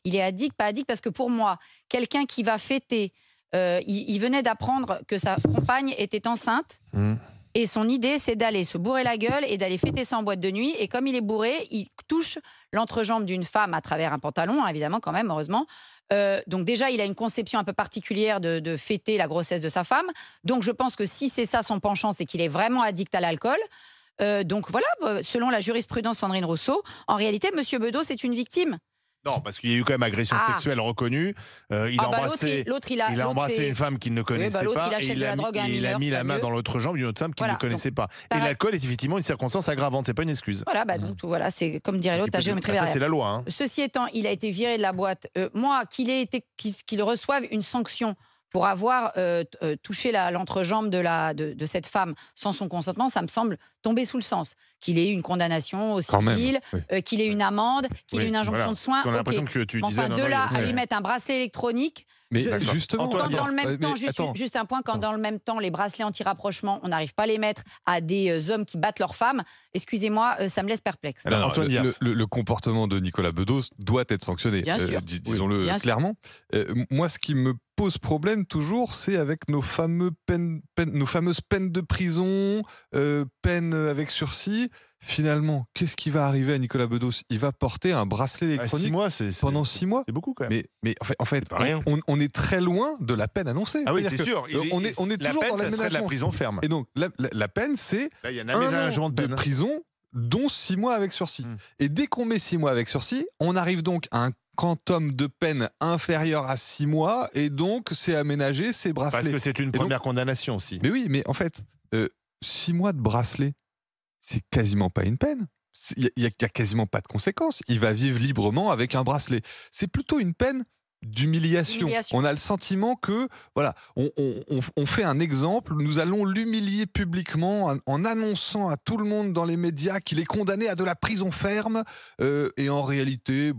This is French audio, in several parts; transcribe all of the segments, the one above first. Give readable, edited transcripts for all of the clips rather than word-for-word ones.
il est addict, pas addict, parce que pour moi, quelqu'un qui va fêter, il venait d'apprendre que sa compagne était enceinte. Et son idée, c'est d'aller se bourrer la gueule et d'aller fêter ça en boîte de nuit. Et comme il est bourré, il touche l'entrejambe d'une femme à travers un pantalon, hein, évidemment, quand même, heureusement. Donc déjà, il a une conception un peu particulière de fêter la grossesse de sa femme. Donc je pense que si c'est ça son penchant, c'est qu'il est vraiment addict à l'alcool. Donc voilà, selon la jurisprudence Sandrine Rousseau, en réalité, Monsieur Bedos est une victime. Non, parce qu'il y a eu quand même agression sexuelle reconnue. Il a embrassé, il a embrassé une femme qu'il ne connaissait pas. Il achète de la drogue à un mineur, il a mis la main mieux. dans l'autre jambe d'une autre femme qu'il ne connaissait pas. Et l'alcool est effectivement une circonstance aggravante, c'est pas une excuse. Voilà, donc voilà, c'est comme dirait l'autre, à géométrie variable. Ça, c'est la loi. Hein. Ceci étant, il a été viré de la boîte. Moi, qu'il reçoive une sanction pour avoir touché l'entrejambe de cette femme sans son consentement, ça me semble tomber sous le sens. Qu'il ait eu une condamnation au civil, qu'il ait une amende, qu'il ait une injonction de soins. On a l'impression que tu disais... Enfin, de là à lui mettre un bracelet électronique... Mais justement, quand dans le même temps, juste un point, quand dans le même temps, les bracelets anti-rapprochement, on n'arrive pas à les mettre à des hommes qui battent leurs femmes, excusez-moi, ça me laisse perplexe. Alors, Antoine le comportement de Nicolas Bedos doit être sanctionné, disons-le clairement. Moi, ce qui me pose problème toujours, c'est avec nos fameuses peines de prison, peines avec sursis. Finalement, qu'est-ce qui va arriver à Nicolas Bedos? Il va porter un bracelet électronique pendant 6 mois. C'est beaucoup quand même. Mais en fait, on est très loin de la peine annoncée. Ah oui, c'est sûr. On est toujours dans ça serait de la prison ferme. Et donc, la peine, c'est un an de prison, dont 6 mois avec sursis. Et dès qu'on met 6 mois avec sursis, on arrive donc à un quantum de peine inférieur à 6 mois, et donc c'est aménagé, c'est bracelet. Parce que c'est une première condamnation aussi. Mais oui, mais en fait, 6 mois de bracelet, c'est quasiment pas une peine. Il y a quasiment pas de conséquences. Il va vivre librement avec un bracelet. C'est plutôt une peine d'humiliation. On a le sentiment que, voilà, on fait un exemple, nous allons l'humilier publiquement en annonçant à tout le monde dans les médias qu'il est condamné à de la prison ferme, et en réalité,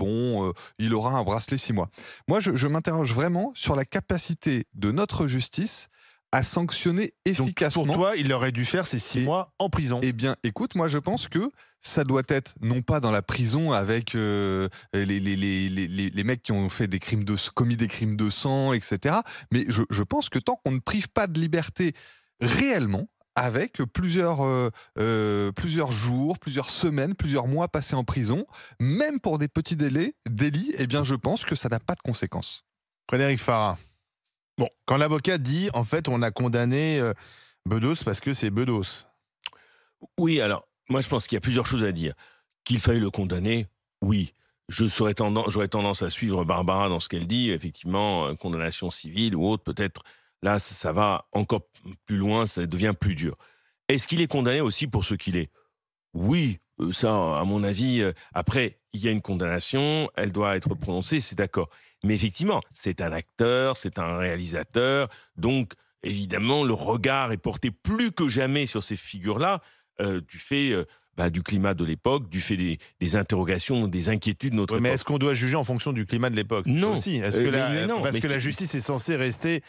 il aura un bracelet 6 mois. Moi, je m'interroge vraiment sur la capacité de notre justice à sanctionner efficacement. Donc pour toi, il aurait dû faire ces 6 mois en prison. Eh bien, écoute, moi je pense que ça doit être non pas dans la prison avec les mecs qui ont fait commis des crimes de sang, etc. Mais je pense que tant qu'on ne prive pas de liberté réellement, avec plusieurs jours, plusieurs semaines, plusieurs mois passés en prison, même pour des petits délits, eh bien je pense que ça n'a pas de conséquences. Frédéric Farah. Bon, quand l'avocat dit, en fait, on a condamné Bedos parce que c'est Bedos. Oui, alors, moi je pense qu'il y a plusieurs choses à dire. Qu'il faille le condamner, oui. J'aurais tendance à suivre Barbara dans ce qu'elle dit. Effectivement, condamnation civile ou autre, peut-être, là, ça va encore plus loin, ça devient plus dur. Est-ce qu'il est condamné aussi pour ce qu'il est? Oui, ça, à mon avis, après, il y a une condamnation, elle doit être prononcée, c'est d'accord. Mais effectivement, c'est un acteur, c'est un réalisateur, donc évidemment, le regard est porté plus que jamais sur ces figures-là, du fait du climat de l'époque, du fait des interrogations, des inquiétudes de notre époque. Mais est-ce qu'on doit juger en fonction du climat de l'époque? Non. Aussi. Parce que la justice est censée rester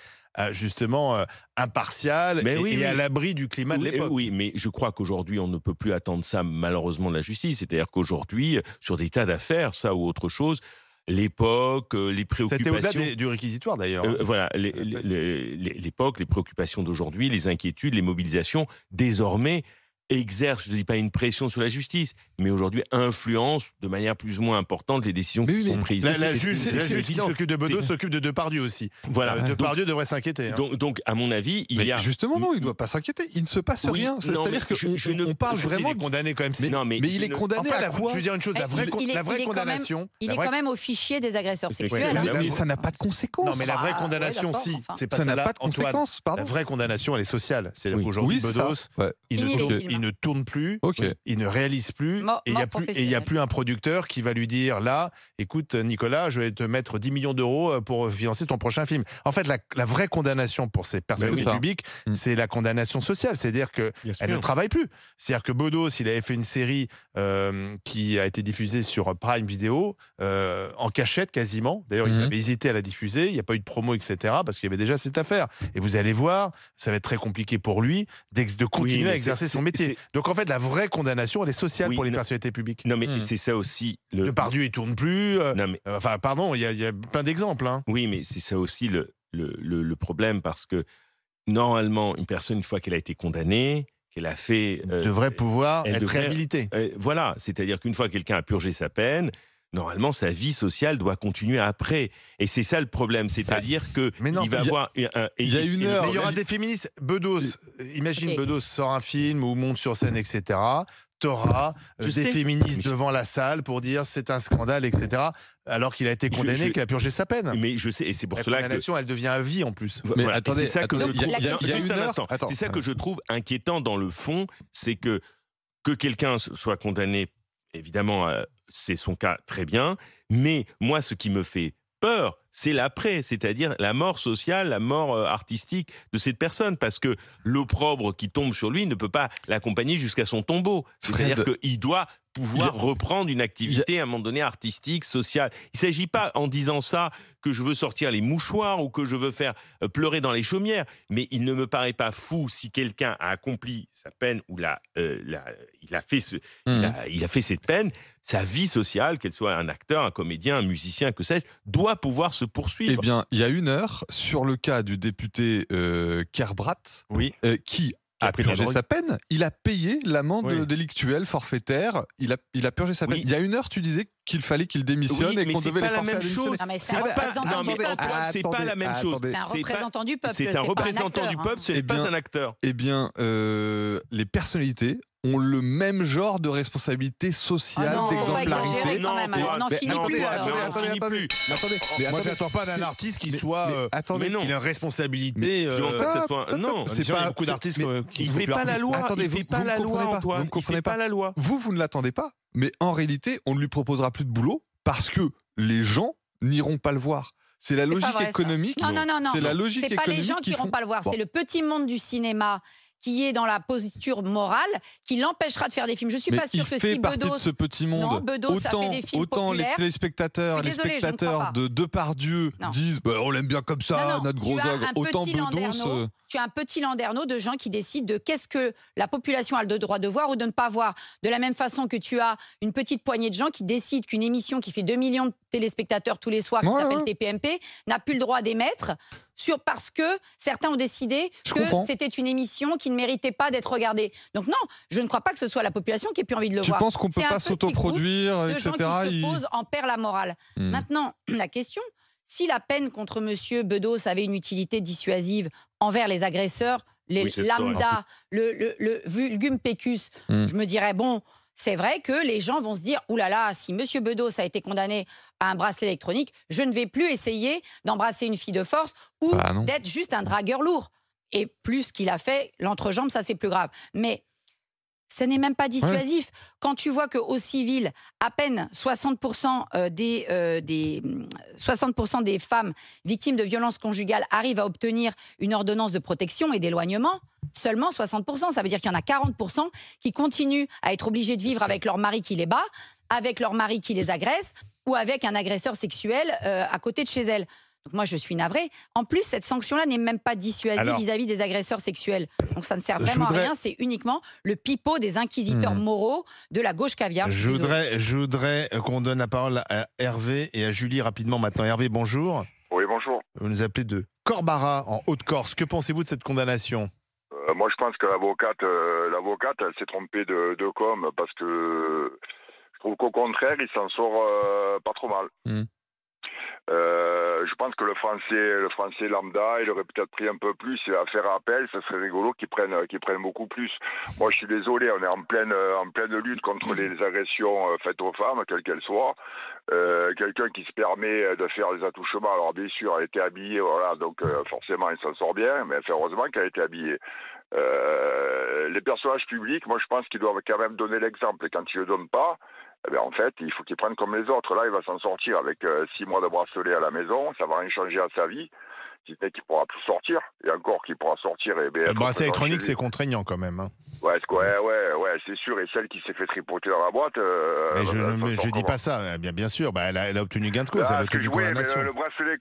justement impartiale et à l'abri du climat de l'époque. Oui, mais je crois qu'aujourd'hui, on ne peut plus attendre ça, malheureusement, de la justice. C'est-à-dire qu'aujourd'hui, sur des tas d'affaires, ça ou autre chose, l'époque, les préoccupations... C'était au-delà du réquisitoire, d'ailleurs. Voilà, l'époque, les préoccupations d'aujourd'hui, les inquiétudes, les mobilisations, désormais, exercent, je ne dis pas une pression sur la justice, mais aujourd'hui influencent de manière plus ou moins importante les décisions qui sont prises. La juge qui s'occupe de Bedos s'occupe de Depardieu aussi. Voilà. Depardieu devrait s'inquiéter. Donc, à mon avis, Justement, non, il ne doit pas s'inquiéter. Il ne se passe rien. C'est-à-dire qu'on parle vraiment... Il est condamné quand même. Mais il est condamné à quoi? Je veux dire une chose, la vraie condamnation... Il est quand même au fichier des agresseurs sexuels. Mais ça n'a pas de conséquences. Non, mais la vraie condamnation, si. Ça n'a pas de conséquences, pardon. La vraie condamnation, elle est sociale. C'est-à-dire qu'aujourd'hui, Bedos... Il ne tourne plus, il ne réalise plus, et il n'y a plus un producteur qui va lui dire là, écoute Nicolas, je vais te mettre 10 millions d'euros pour financer ton prochain film. En fait, la vraie condamnation pour ces personnalités publiques, c'est la condamnation sociale, c'est-à-dire qu'elle ne travaille plus. C'est-à-dire que Bedos, il avait fait une série qui a été diffusée sur Prime Video, en cachette quasiment. D'ailleurs, il avait hésité à la diffuser, il n'y a pas eu de promo, etc., parce qu'il y avait déjà cette affaire. Et vous allez voir, ça va être très compliqué pour lui de continuer à exercer son métier. policiers. Donc en fait, la vraie condamnation, elle est sociale pour les personnalités publiques. Non, mais c'est ça aussi. Le Depardieu, il tourne plus. Enfin, pardon, il y a plein d'exemples. Hein. Oui, mais c'est ça aussi le problème, parce que normalement, une personne, une fois qu'elle a été condamnée, qu'elle a fait... devrait pouvoir être réhabilitée. Voilà, c'est-à-dire qu'une fois que quelqu'un a purgé sa peine, normalement, sa vie sociale doit continuer après. Et c'est ça le problème, c'est-à-dire qu'il va avoir... Il y a une heure... Mais il y aura des féministes. Bedos, imagine Bedos sort un film ou monte sur scène, etc. T'auras des féministes devant la salle pour dire c'est un scandale, etc. Alors qu'il a été condamné, qu'il a purgé sa peine. Mais je sais, et c'est pour cela que... La condamnation, elle devient à vie en plus. Mais voilà, attendez, c'est ça que je trouve... Juste un instant. C'est ça que je trouve inquiétant dans le fond, c'est que quelqu'un soit condamné, évidemment, c'est son cas, très bien. Mais moi, ce qui me fait peur, c'est l'après, c'est-à-dire la mort sociale, la mort artistique de cette personne, parce que l'opprobre qui tombe sur lui ne peut pas l'accompagner jusqu'à son tombeau. C'est-à-dire qu'il doit pouvoir reprendre une activité à un moment donné artistique, sociale. Il ne s'agit pas, en disant ça, que je veux sortir les mouchoirs ou que je veux faire pleurer dans les chaumières, mais il ne me paraît pas fou si quelqu'un a accompli sa peine ou il a fait cette peine, sa vie sociale, qu'elle soit un acteur, un comédien, un musicien, que sais-je, doit pouvoir se poursuivre. Eh bien, il y a une heure, sur le cas du député Kerbrat, qui a purgé sa peine, il a payé l'amende délictuelle forfaitaire, il a purgé sa peine. Il y a une heure, tu disais qu'il fallait qu'il démissionne et qu'on devait les forcer à démissionner. C'est pas la même chose. C'est un représentant du peuple. C'est un représentant du peuple, ce n'est pas un acteur. Eh bien, les personnalités ont le même genre de responsabilité sociale, d'exemplarité. Non, on n'en finit plus. Attendez. Moi, j'attends pas d'un artiste qui soit... Attendez, il a une responsabilité... Non, c'est pas beaucoup d'artistes qui ne fait pas la loi. Attendez, vous ne comprenez pas. Vous ne l'attendez pas. Mais en réalité, on ne lui proposera plus de boulot parce que les gens n'iront pas le voir. C'est la logique économique. Non. C'est la logique économique. C'est pas les gens qui n'iront pas le voir. C'est le petit monde du cinéma qui est dans la posture morale, qui l'empêchera de faire des films. Je ne suis pas sûre que si Bedos... de ce petit monde. Autant les téléspectateurs, de Depardieu disent on l'aime bien comme ça, notre gros ogre. Autant Bedos... Tu as un petit landerneau de gens qui décident de qu'est-ce que la population a le droit de voir ou de ne pas voir. De la même façon que tu as une petite poignée de gens qui décident qu'une émission qui fait 2 millions de téléspectateurs tous les soirs, qui s'appelle TPMP, n'a plus le droit d'émettre parce que certains ont décidé que c'était une émission qui ne méritait pas d'être regardée. Donc non, je ne crois pas que ce soit la population qui ait plus envie de le voir. Tu penses qu'on ne peut pas s'autoproduire, etc. De gens qui se posent en perd la morale. Maintenant, la question... Si la peine contre M. Bedos avait une utilité dissuasive envers les agresseurs, les lambda, le vulgum pecus, je me dirais, bon, c'est vrai que les gens vont se dire, oulala, si M. Bedos a été condamné à un bracelet électronique, je ne vais plus essayer d'embrasser une fille de force ou d'être juste un dragueur lourd. Et plus qu'il a fait, l'entrejambe, ça c'est plus grave. Mais... ce n'est même pas dissuasif. Quand tu vois qu'au civil, à peine 60% des femmes victimes de violences conjugales arrivent à obtenir une ordonnance de protection et d'éloignement, seulement 60%. Ça veut dire qu'il y en a 40% qui continuent à être obligés de vivre avec leur mari qui les bat, avec leur mari qui les agresse ou avec un agresseur sexuel à côté de chez elles. Donc moi, je suis navrée. En plus, cette sanction-là n'est même pas dissuasive vis-à-vis des agresseurs sexuels. Donc ça ne sert vraiment à rien. C'est uniquement le pipeau des inquisiteurs moraux de la gauche caviar. Je voudrais qu'on donne la parole à Hervé et à Julie rapidement maintenant. Hervé, bonjour. Oui, bonjour. Vous nous appelez de Corbara, en Haute-Corse. Que pensez-vous de cette condamnation ? Moi, je pense que l'avocate, elle s'est trompée de com, parce que je trouve qu'au contraire, il s'en sort pas trop mal. Je pense que le français lambda, il aurait peut-être pris un peu plus à faire appel. Ça serait rigolo qu'ils prennent beaucoup plus. Moi, je suis désolé, on est en pleine lutte contre les agressions faites aux femmes, quelles qu'elles soient. Quelqu'un qui se permet de faire des attouchements, alors bien sûr, elle était habillée, voilà, donc forcément, il s'en sort bien, mais heureusement qu'elle était habillée. Les personnages publics, moi, je pense qu'ils doivent quand même donner l'exemple. Et quand ils ne le donnent pas, eh bien, en fait, il faut qu'il prenne comme les autres. Là, il va s'en sortir avec 6 mois de bracelet à la maison. Ça va rien changer à sa vie. Si ce n'est qu'il ne pourra plus sortir. Et encore qu'il pourra sortir. Le bracelet électronique, c'est contraignant quand même. Hein. Ouais, c'est sûr. Et celle qui s'est fait tripoter dans la boîte... je dis pas ça, bien sûr. Elle a obtenu gain de cause. Elle a obtenu condamnation. Le bracelet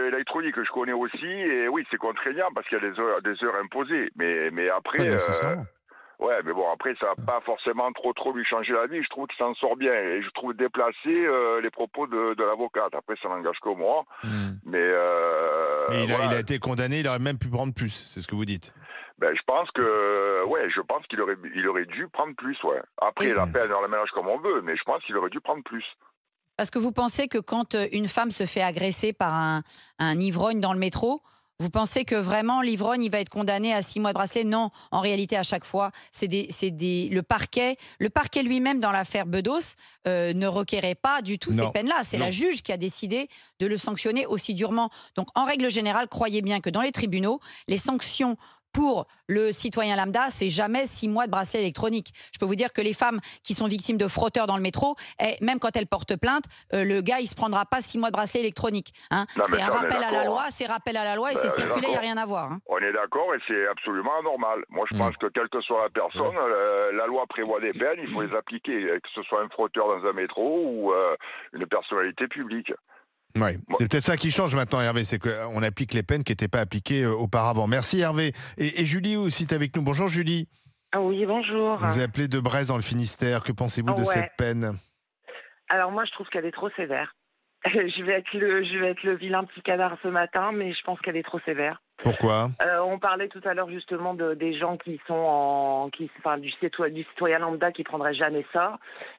électronique, je connais aussi. Et oui, c'est contraignant parce qu'il y a des heures imposées. Mais après... Ouais, mais bon, après, ça va pas forcément trop lui changer la vie. Je trouve qu'il s'en sort bien. Et je trouve déplacé les propos de l'avocate. Après, ça n'engage que moi. Mais il a été condamné, il aurait même pu prendre plus, c'est ce que vous dites. Je pense qu'il aurait dû prendre plus, ouais. Après, la peine, on la ménage comme on veut, mais je pense qu'il aurait dû prendre plus. Parce que vous pensez que quand une femme se fait agresser par un ivrogne dans le métro, vous pensez que vraiment l'ivrogne il va être condamné à 6 mois de bracelet? Non, en réalité à chaque fois, le parquet lui-même dans l'affaire Bedos ne requérait pas du tout ces peines-là. C'est la juge qui a décidé de le sanctionner aussi durement. Donc en règle générale, croyez bien que dans les tribunaux, les sanctions pour le citoyen lambda, c'est jamais 6 mois de bracelet électronique. Je peux vous dire que les femmes qui sont victimes de frotteurs dans le métro, même quand elles portent plainte, le gars, il se prendra pas 6 mois de bracelet électronique. C'est un rappel à la loi, c'est rappel à la loi et c'est circulaire, il n'y a rien à voir. On est d'accord et c'est absolument anormal. Moi, je pense que quelle que soit la personne, la loi prévoit des peines, il faut les appliquer, que ce soit un frotteur dans un métro ou une personnalité publique. Oui, c'est peut-être ça qui change maintenant, Hervé, c'est qu'on applique les peines qui n'étaient pas appliquées auparavant. Merci, Hervé. Et Julie aussi est avec nous. Bonjour, Julie. Oui, bonjour. Vous appelez de Brest dans le Finistère. Que pensez-vous de cette peine? Alors moi, je trouve qu'elle est trop sévère. Je vais être le vilain petit canard ce matin, mais je pense qu'elle est trop sévère. Pourquoi? On parlait tout à l'heure justement des gens qui sont du citoyen lambda qui prendrait jamais ça.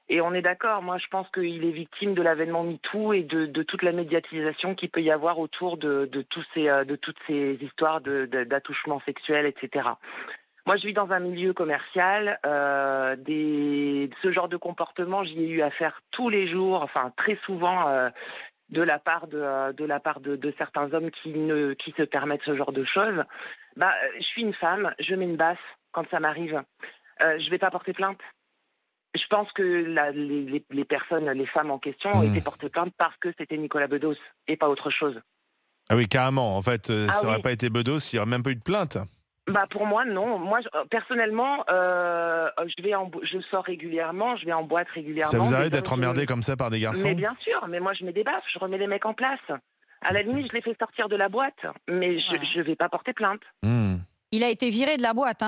Et on est d'accord. Moi, je pense qu'il est victime de l'avènement MeToo et de toute la médiatisation qu'il peut y avoir autour de toutes ces histoires d'attouchement sexuel, etc. Moi, je vis dans un milieu commercial. Ce genre de comportement, j'y ai eu affaire tous les jours, enfin très souvent. De la part de certains hommes qui se permettent ce genre de choses. Je suis une femme, je mets une basse quand ça m'arrive. Je vais pas porter plainte. Je pense que les femmes en question ont été portées plainte parce que c'était Nicolas Bedos et pas autre chose. Ah oui, carrément. En fait, ça n'aurait pas été Bedos, il n'y aurait même pas eu de plainte. Pour moi, non. Moi, personnellement, je sors régulièrement, je vais en boîte régulièrement. Ça vous arrive d'être emmerdé comme ça par des garçons? Mais bien sûr, mais moi je mets des baffes, je remets les mecs en place. À la limite, je les fais sortir de la boîte, mais je vais pas porter plainte. Il a été viré de la boîte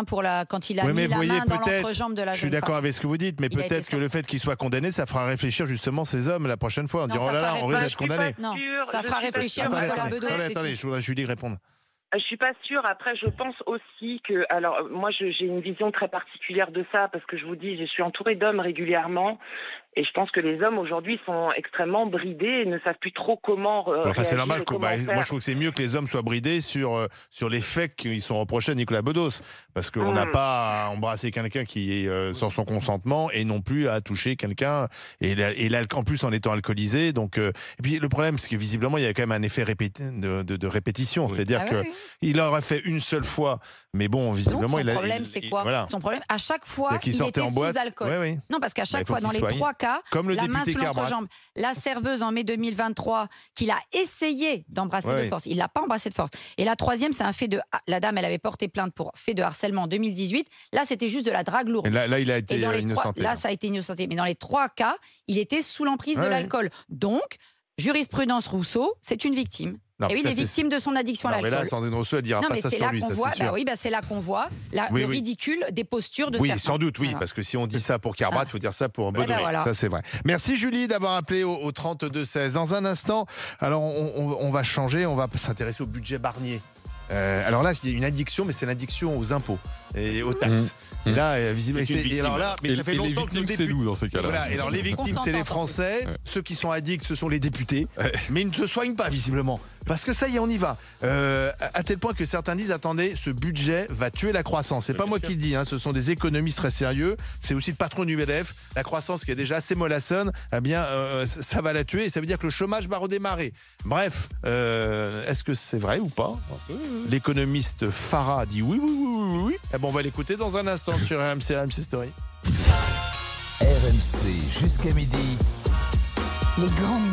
quand il a mis la main dans l'entrejambe de la jeune femme. Je suis d'accord avec ce que vous dites, mais peut-être que le fait qu'il soit condamné, ça fera réfléchir justement ces hommes la prochaine fois. On dira, oh là là, on risque d'être condamné. Non, ça fera réfléchir Nicolas Bedos. Attendez, je voudrais Julie répondre. Je suis pas sûre. Après, je pense aussi que... Alors, moi, j'ai une vision très particulière de ça, parce que je vous dis, je suis entourée d'hommes régulièrement, et je pense que les hommes, aujourd'hui, sont extrêmement bridés et ne savent plus trop comment réagir. C'est normal. Moi, je trouve que c'est mieux que les hommes soient bridés sur les faits qui sont reprochés à Nicolas Bedos, parce qu'on n'a pas à embrasser quelqu'un qui est sans son consentement, et non plus à toucher quelqu'un, et en plus en étant alcoolisé. Donc, et puis, le problème, c'est que visiblement, il y a quand même un effet de répétition. Oui. C'est-à-dire qu'il aurait fait une seule fois, mais bon, visiblement, son problème, c'est quoi? Son problème, à chaque fois, il était sous alcool. Non, parce qu'à chaque fois, dans les 3 cas, comme la main sous l'entrejambe, la serveuse en mai 2023, qu'il a essayé d'embrasser de force. Il ne l'a pas embrassé de force. Et la troisième, c'est un fait de... La dame, elle avait porté plainte pour fait de harcèlement en 2018. Là, c'était juste de la drague lourde. Là, il a été innocenté. Là, ça a été innocenté. Mais dans les 3 cas, il était sous l'emprise de l'alcool. Donc, jurisprudence Rousseau, c'est une victime. Non, et oui, il est victime de son addiction à l'alcool. Mais là, Sandrine Rousseau, elle dira pas ça sur lui, ça c'est sûr. C'est là qu'on voit le ridicule des postures de certains. Oui, sans doute, parce que si on dit ça pour Kerbat, il faut dire ça pour Bedos. Ça, c'est vrai. Merci Julie d'avoir appelé au 32-16. Dans un instant, alors on va changer, on va s'intéresser au budget Barnier. Alors là, il y a une addiction, mais c'est l'addiction aux impôts et aux taxes. Et là, visiblement, mais ça fait longtemps que c'est nous dans ces cas-là. Voilà, et alors les victimes, c'est les Français. Ceux qui sont addicts, ce sont les députés. Mais ils ne se soignent pas, visiblement. Parce que ça y est, on y va. À tel point que certains disent, attendez, ce budget va tuer la croissance. C'est pas moi qui le dis, ce sont des économistes très sérieux. C'est aussi le patron du MEDEF. La croissance qui est déjà assez mollassonne, ça va la tuer. Et ça veut dire que le chômage va redémarrer. Bref, est-ce que c'est vrai ou pas? L'économiste Farah dit oui. On va l'écouter dans un instant sur RMC Story. RMC jusqu'à midi. Les grandes